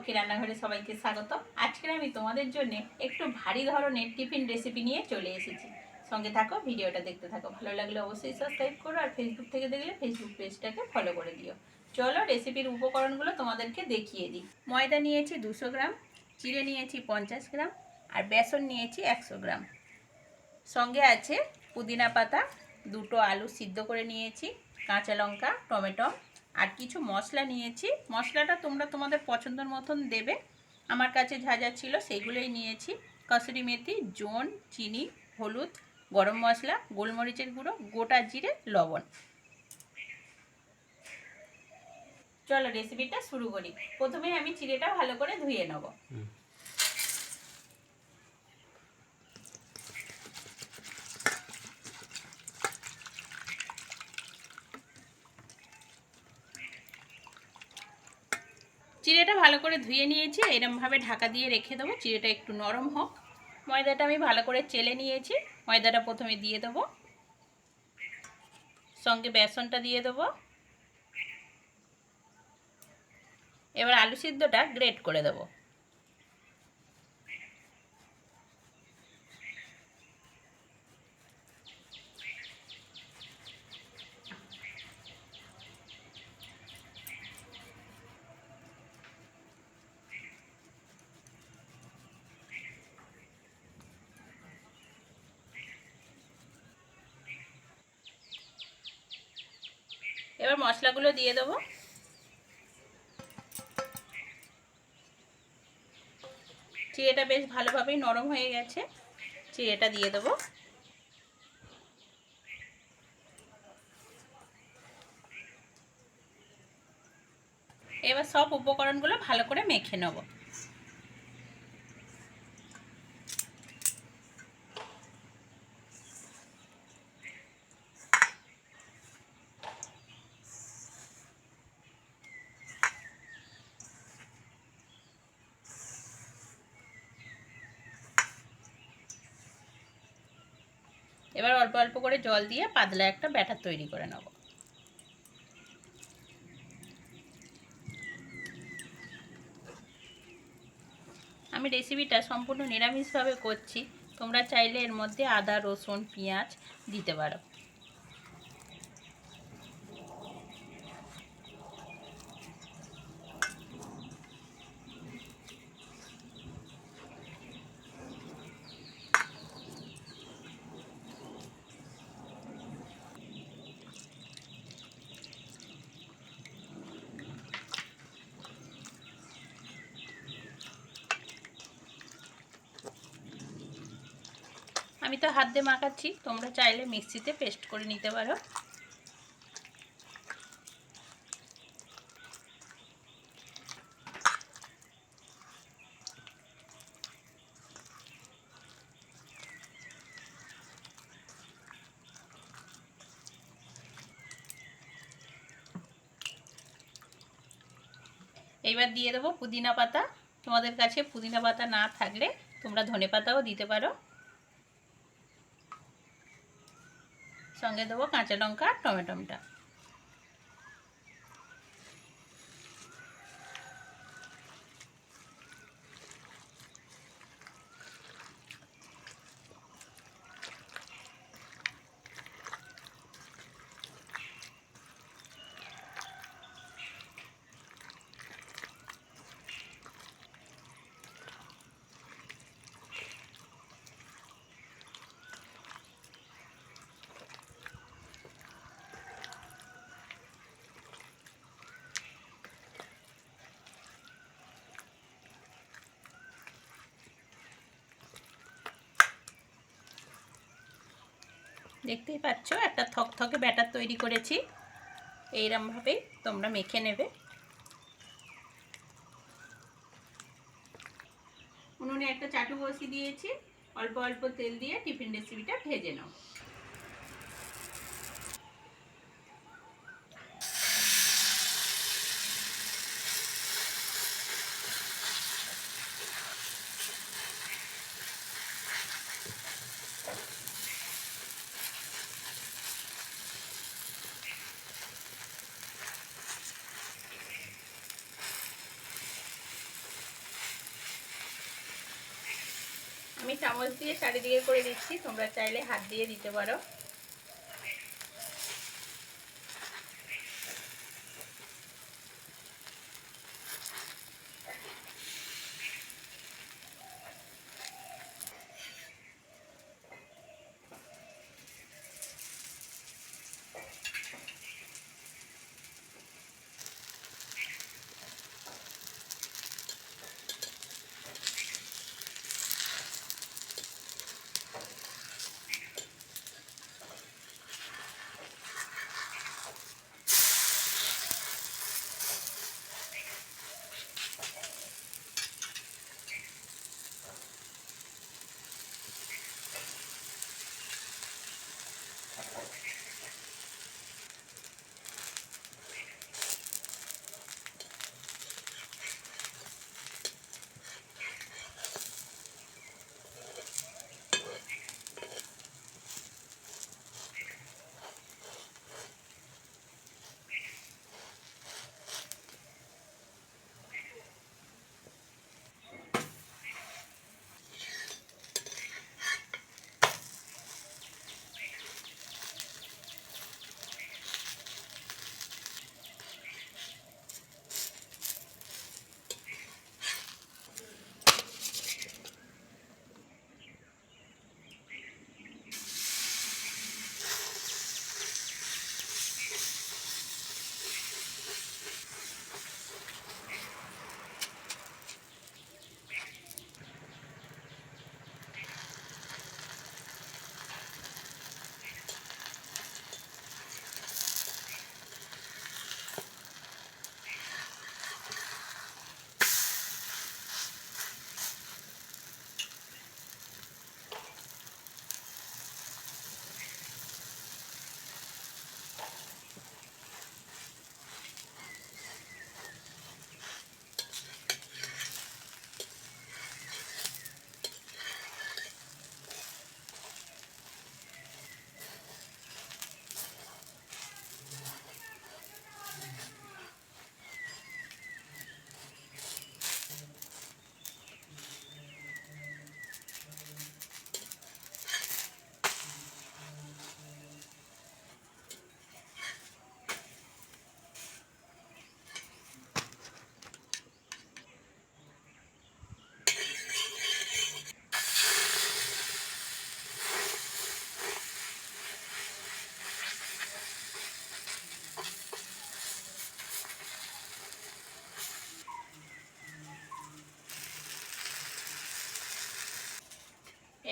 লক্ষ্মী রান্নাঘরে সবাইকে স্বাগত। আজকে আমি তোমাদের জন্য একটু ভারী ধরনের টিফিন রেসিপি নিয়ে চলে এসেছি। সঙ্গে থাকো, ভিডিওটা দেখতে থাকো। ভালো লাগলে অবশ্যই সাবস্ক্রাইব করো, আর ফেসবুক থেকে দেখলে ফেসবুক পেজটাকে ফলো করে দিও। চলো রেসিপির উপকরণগুলো তোমাদেরকে দেখিয়ে দিই। ময়দা নিয়েছি 200 গ্রাম, চিড়ে নিয়েছি 50 গ্রাম, আর বেসন নিয়েছি 100 গ্রাম। সঙ্গে আছে পুদিনা পাতা, 2টো আলু সিদ্ধ করে নিয়েছি, কাঁচা লঙ্কা, টমেটো, আর কিছু মশলা নিয়েছি। মশলাটা তোমরা তোমাদের পছন্দের মতন দেবে। আমার কাছে যা যা ছিল সেগুলোই নিয়েছি। কসুরি মেথি, জোন, চিনি, হলুদ, গরম মশলা, গোলমরিচের গুঁড়ো, গোটা জিরে, লবণ। চলো রেসিপিটা শুরু করি। প্রথমে আমি চিড়েটা ভালো করে ধুয়ে নেব। চিড়েটা ভালো করে ধুয়ে নিয়েছি, এরমভাবে ঢাকা দিয়ে রেখে দেবো, চিড়েটা একটু নরম হোক। ময়দাটা আমি ভালো করে চেলে নিয়েছি, ময়দাটা প্রথমে দিয়ে দেবো, সঙ্গে বেসনটা দিয়ে দেবো। এবার আলু সিদ্ধটা গ্রেট করে দেবো। এবার মশলাগুলো দিয়ে দেবো। চিড়েটা বেশ ভালোভাবেই নরম হয়ে গেছে, চিড়েটা দিয়ে দেবো। এবার সব উপকরণগুলো ভালো করে মেখে নেব। এবার অল্প অল্প করে জল দিয়ে পাতলা একটা ব্যাটার তৈরি করে নেব। আমি রেসিপিটা সম্পূর্ণ নিরামিষভাবে করছি, তোমরা চাইলে এর মধ্যে আদা, রসুন, পেঁয়াজ দিতে পারো। আমি তো হাত দিয়ে মাখাচ্ছি, তোমরা চাইলে মিক্সিতে পেস্ট করে নিতে পারো। এইবার দিয়ে দেবো পুদিনা পাতা। তোমাদের কাছে পুদিনা পাতা না থাকলে তোমরা ধনে পাতাও দিতে পারো। সঙ্গে দেবো কাঁচা লঙ্কা, টমেটোটা। দেখতেই পাচ্ছ একটা থকথকে ব্যাটার তৈরি করেছি। এইরকমভাবেই তোমরা মেখে নেবে। উনুনে একটা চাটু বসিয়ে দিয়েছি, অল্প অল্প তেল দিয়ে টিফিন রেসিপিটা ভেজে নাও। আমি চামচ দিয়ে চারিদিকে করে দিচ্ছি, তোমরা চাইলে হাত দিয়ে দিতে পারো।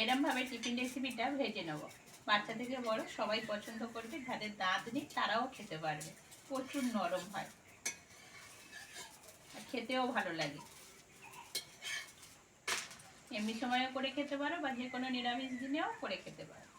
এরমভাবে টিফিন রেসিপিটা ভেজে নেব। বাচ্চা থেকে বড় সবাই পছন্দ করবে, যাদের দাঁত নেই তারাও খেতে পারবে। প্রচুর নরম হয় আর খেতেও ভালো লাগে। এমনি সময়ও করে খেতে পারো বা যে কোনো নিরামিষ দিনেও করে খেতে পারো।